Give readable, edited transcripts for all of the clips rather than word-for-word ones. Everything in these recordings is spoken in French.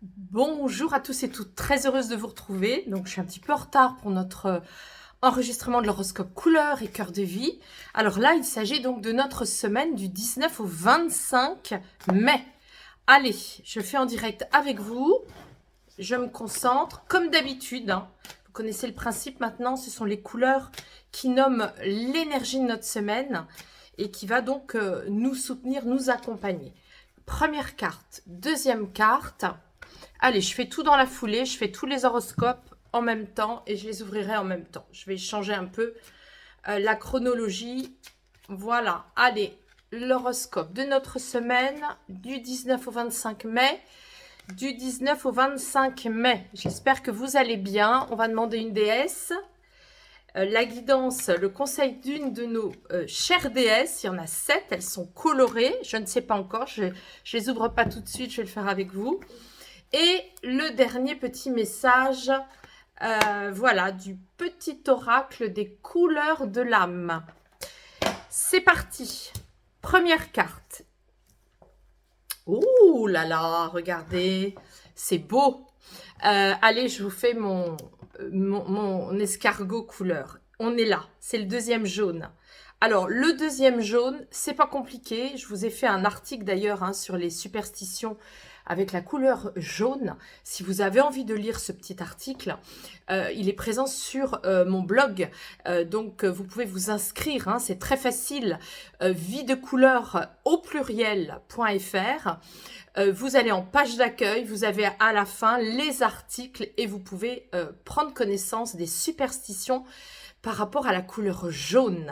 Bonjour à tous et toutes, très heureuse de vous retrouver. Donc je suis un petit peu en retard pour notre enregistrement de l'horoscope couleur et cœur de vie. Alors là, il s'agit donc de notre semaine du 19 au 25 mai. Allez, je fais en direct avec vous. Je me concentre, comme d'habitude. Vous connaissez le principe maintenant, ce sont les couleurs qui nomment l'énergie de notre semaine et qui va donc nous soutenir, nous accompagner. Première carte, deuxième carte. Allez, je fais tout dans la foulée, je fais tous les horoscopes en même temps et je les ouvrirai en même temps. Je vais changer un peu la chronologie. Voilà, allez, l'horoscope de notre semaine du 19 au 25 mai. Du 19 au 25 mai. J'espère que vous allez bien. On va demander une déesse. La guidance, le conseil d'une de nos chères déesses. Il y en a 7, elles sont colorées. Je ne sais pas encore, je ne les ouvre pas tout de suite, je vais le faire avec vous. Et le dernier petit message, voilà, du petit oracle des couleurs de l'âme. C'est parti. Première carte. Ouh là là, regardez, c'est beau. Allez, je vous fais mon escargot couleur. On est là, c'est le deuxième jaune. Alors, le deuxième jaune, c'est pas compliqué. Je vous ai fait un article d'ailleurs sur les superstitions avec la couleur jaune. Si vous avez envie de lire ce petit article, il est présent sur mon blog. Donc, vous pouvez vous inscrire. C'est très facile. Vie de couleur au pluriel.fr. Vous allez en page d'accueil, vous avez à la fin les articles et vous pouvez prendre connaissance des superstitions par rapport à la couleur jaune.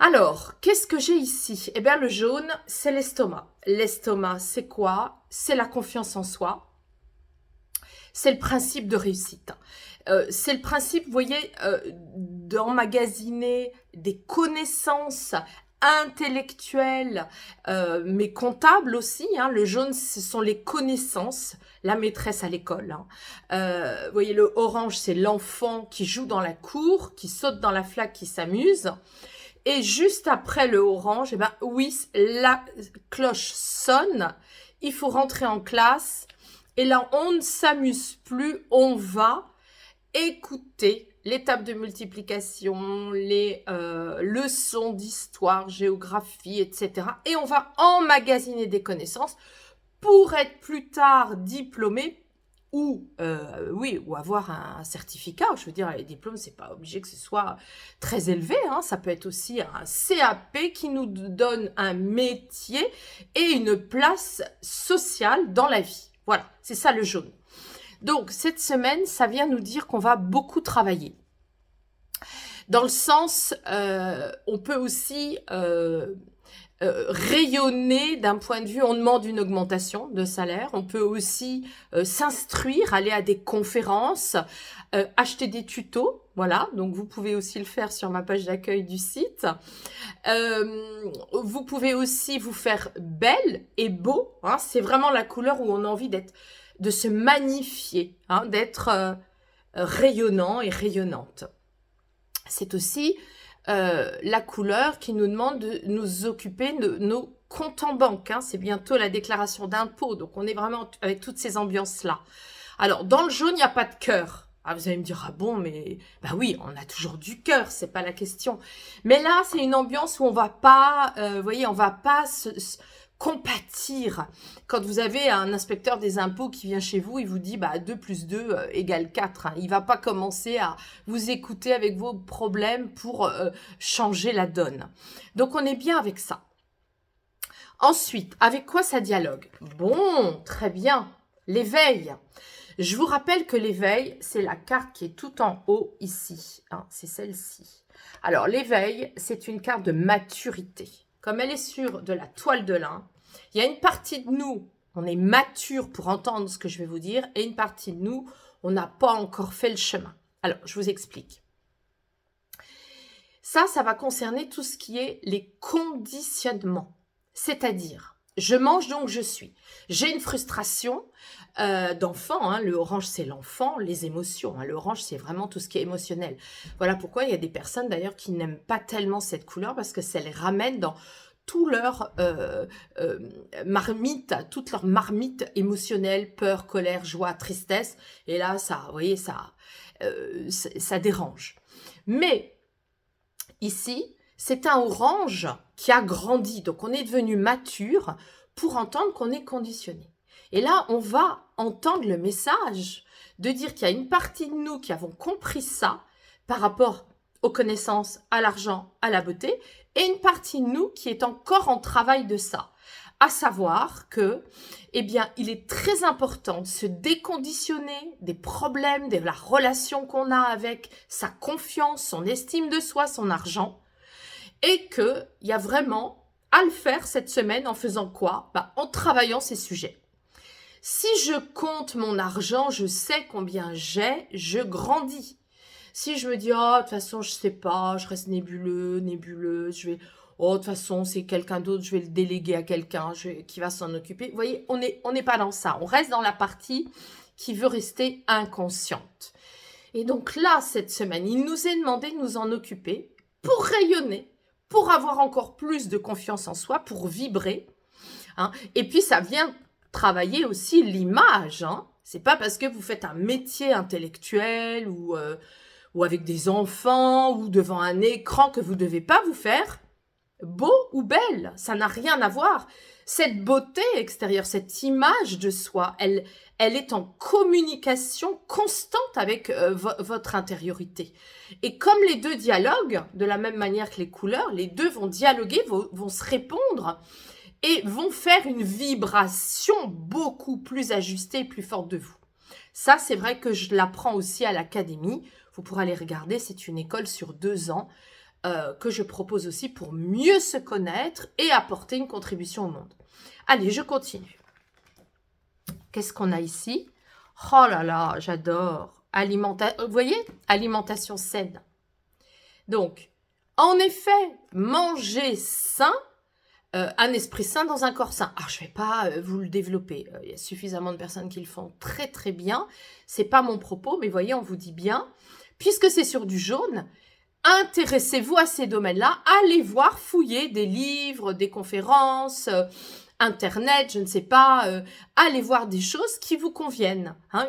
Alors, qu'est-ce que j'ai ici? Eh bien, le jaune, c'est l'estomac. L'estomac, c'est quoi? C'est la confiance en soi. C'est le principe de réussite. C'est le principe, vous voyez, d'emmagasiner des connaissances intellectuelles, mais comptables aussi. Le jaune, ce sont les connaissances, la maîtresse à l'école. Vous voyez, le orange, c'est l'enfant qui joue dans la cour, qui saute dans la flaque, qui s'amuse. Et juste après le orange, eh ben oui, la cloche sonne, il faut rentrer en classe. Et là, on ne s'amuse plus, on va écouter les tables de multiplication, les leçons d'histoire, géographie, etc. Et on va emmagasiner des connaissances pour être plus tard diplômé ou avoir un certificat. Je veux dire, les diplômes, c'est pas obligé que ce soit très élevé. Ça peut être aussi un CAP qui nous donne un métier et une place sociale dans la vie. Voilà, c'est ça le jaune. Donc, cette semaine, ça vient nous dire qu'on va beaucoup travailler. Dans le sens, on peut aussi rayonner d'un point de vue, on demande une augmentation de salaire, on peut aussi s'instruire, aller à des conférences, acheter des tutos, voilà, donc vous pouvez aussi le faire sur ma page d'accueil du site. Vous pouvez aussi vous faire belle et beau, c'est vraiment la couleur où on a envie de se magnifier, d'être rayonnant et rayonnante. C'est aussi la couleur qui nous demande de nous occuper de nos comptes en banque. C'est bientôt la déclaration d'impôt, donc on est vraiment avec toutes ces ambiances-là. Alors, dans le jaune, il n'y a pas de cœur. Vous allez me dire, ah bon, mais bah oui, on a toujours du cœur, c'est pas la question. Mais là, c'est une ambiance où on va pas, vous voyez, on va pas compatir. Quand vous avez un inspecteur des impôts qui vient chez vous, il vous dit 2 plus 2 égale 4. Il va pas commencer à vous écouter avec vos problèmes pour changer la donne. Donc on est bien avec ça. Ensuite, avec quoi ça dialogue? Bon, très bien, l'éveil. Je vous rappelle que l'éveil, c'est la carte qui est tout en haut ici. C'est celle-ci. Alors l'éveil, c'est une carte de maturité. Comme elle est sur de la toile de lin, il y a une partie de nous, on est mature pour entendre ce que je vais vous dire, et une partie de nous, on n'a pas encore fait le chemin. Alors, je vous explique. Ça va concerner tout ce qui est les conditionnements. C'est-à-dire, je mange donc je suis. J'ai une frustration d'enfant. Le orange, c'est l'enfant, les émotions. Le orange, c'est vraiment tout ce qui est émotionnel. Voilà pourquoi il y a des personnes d'ailleurs qui n'aiment pas tellement cette couleur parce que ça les ramène dans tout leur marmite, toute leur marmite émotionnelle, peur, colère, joie, tristesse. Et là, ça, vous voyez, ça dérange. Mais ici, c'est un orange qui a grandi. Donc, on est devenu mature pour entendre qu'on est conditionné. Et là, on va entendre le message de dire qu'il y a une partie de nous qui avons compris ça par rapport aux connaissances, à l'argent, à la beauté, et une partie de nous qui est encore en travail de ça. À savoir que, eh bien, il est très important de se déconditionner des problèmes, de la relation qu'on a avec sa confiance, son estime de soi, son argent, et qu'il y a vraiment à le faire cette semaine en faisant quoi? En travaillant ces sujets. Si je compte mon argent, je sais combien j'ai, je grandis. Si je me dis, oh, de toute façon, je sais pas, je reste nébuleuse, je vais, oh, de toute façon, c'est quelqu'un d'autre, je vais le déléguer à quelqu'un qui va s'en occuper. Vous voyez, on n'est pas dans ça. On reste dans la partie qui veut rester inconsciente. Et donc là, cette semaine, il nous est demandé de nous en occuper pour rayonner, pour avoir encore plus de confiance en soi, pour vibrer. Hein. Et puis, ça vient travailler aussi l'image. Hein. C'est pas parce que vous faites un métier intellectuel ou avec des enfants ou devant un écran que vous ne devez pas vous faire beau ou belle. Ça n'a rien à voir. Cette beauté extérieure, cette image de soi, elle est en communication constante avec votre intériorité. Et comme les deux dialoguent, de la même manière que les couleurs, les deux vont dialoguer, vont se répondre et vont faire une vibration beaucoup plus ajustée et plus forte de vous. Ça, c'est vrai que je l'apprends aussi à l'académie. Vous pourrez aller regarder, c'est une école sur 2 ans que je propose aussi pour mieux se connaître et apporter une contribution au monde. Allez, je continue. Qu'est-ce qu'on a ici? Oh là là, j'adore. Vous voyez? Alimentation saine. Donc, en effet, manger sain, un esprit sain dans un corps sain. Alors, je ne vais pas vous le développer. Il y a suffisamment de personnes qui le font très très bien. Ce n'est pas mon propos, mais voyez, on vous dit bien. Puisque c'est sur du jaune, intéressez-vous à ces domaines-là. Allez voir, fouiller des livres, des conférences, Internet, je ne sais pas. Allez voir des choses qui vous conviennent. Hein.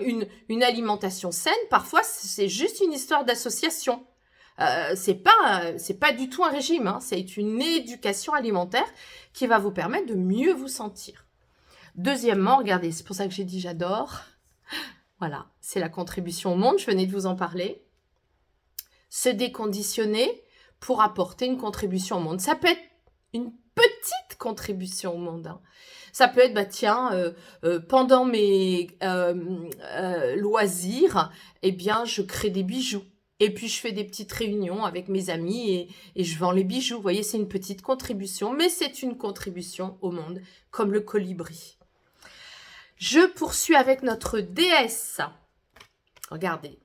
Une alimentation saine, parfois, c'est juste une histoire d'association. C'est pas du tout un régime, hein, c'est une éducation alimentaire qui va vous permettre de mieux vous sentir. Deuxièmement, regardez, c'est pour ça que j'ai dit j'adore. Voilà, c'est la contribution au monde, je venais de vous en parler. Se déconditionner pour apporter une contribution au monde. Ça peut être une petite contribution au monde. Hein. Ça peut être, pendant mes loisirs, eh bien, je crée des bijoux. Et puis, je fais des petites réunions avec mes amis et je vends les bijoux. Vous voyez, c'est une petite contribution, mais c'est une contribution au monde, comme le colibri. Je poursuis avec notre déesse. Regardez,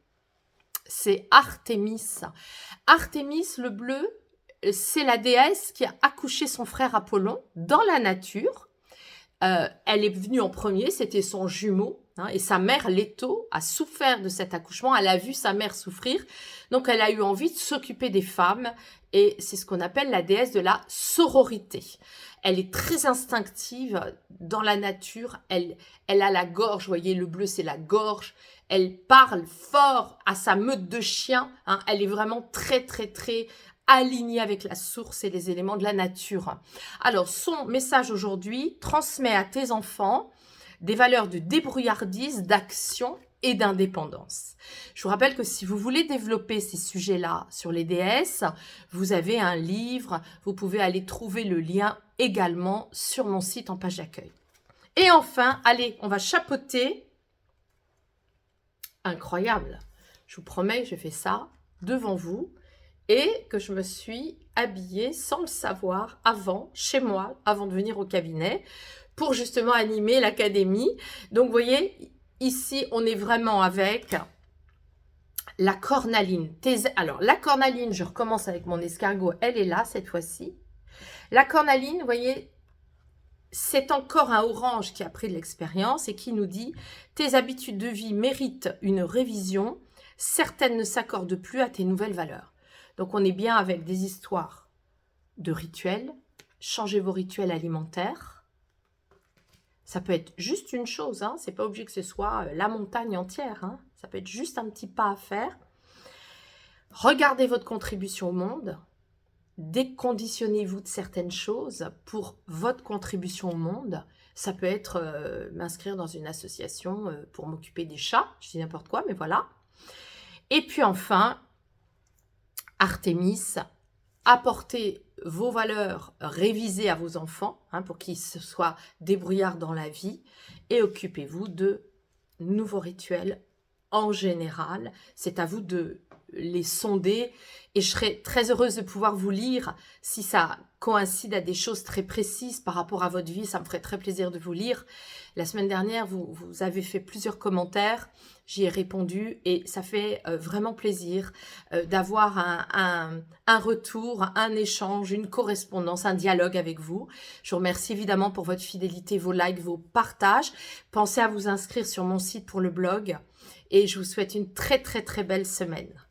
c'est Artémis. Artémis, le bleu, c'est la déesse qui a accouché son frère Apollon dans la nature. Elle est venue en premier, c'était son jumeau. Hein, et sa mère, Leto, a souffert de cet accouchement. Elle a vu sa mère souffrir. Donc, elle a eu envie de s'occuper des femmes. Et c'est ce qu'on appelle la déesse de la sororité. Elle est très instinctive dans la nature. Elle a la gorge. Vous voyez, le bleu, c'est la gorge. Elle parle fort à sa meute de chiens. Hein, elle est vraiment très, très, très alignée avec la source et les éléments de la nature. Alors, son message aujourd'hui, transmet à tes enfants des valeurs de débrouillardise, d'action et d'indépendance. Je vous rappelle que si vous voulez développer ces sujets-là sur les déesses, vous avez un livre, vous pouvez aller trouver le lien également sur mon site en page d'accueil. Et enfin, allez, on va chapeauter. Incroyable. Je vous promets que j'ai fait ça devant vous et que je me suis habillée sans le savoir avant, chez moi, avant de venir au cabinet, pour justement animer l'académie. Donc, vous voyez, ici, on est vraiment avec la cornaline. Alors, la cornaline, je recommence avec mon escargot, elle est là cette fois-ci. La cornaline, vous voyez, c'est encore un orange qui a pris de l'expérience et qui nous dit « Tes habitudes de vie méritent une révision. Certaines ne s'accordent plus à tes nouvelles valeurs. » Donc, on est bien avec des histoires de rituels. changer vos rituels alimentaires. Ça peut être juste une chose, hein, c'est pas obligé que ce soit la montagne entière, hein, ça peut être juste un petit pas à faire. Regardez votre contribution au monde, déconditionnez-vous de certaines choses pour votre contribution au monde. Ça peut être m'inscrire dans une association pour m'occuper des chats, je dis n'importe quoi, mais voilà. Et puis enfin, Artémis, apportez vos valeurs révisées à vos enfants hein, pour qu'ils soient débrouillards dans la vie et occupez-vous de nouveaux rituels en général. C'est à vous de les sonder et je serais très heureuse de pouvoir vous lire si ça coïncide à des choses très précises par rapport à votre vie. Ça me ferait très plaisir de vous lire. La semaine dernière, vous avez fait plusieurs commentaires. J'y ai répondu et ça fait vraiment plaisir d'avoir un retour, un échange, une correspondance, un dialogue avec vous. Je vous remercie évidemment pour votre fidélité, vos likes, vos partages. Pensez à vous inscrire sur mon site pour le blog et je vous souhaite une très très très belle semaine.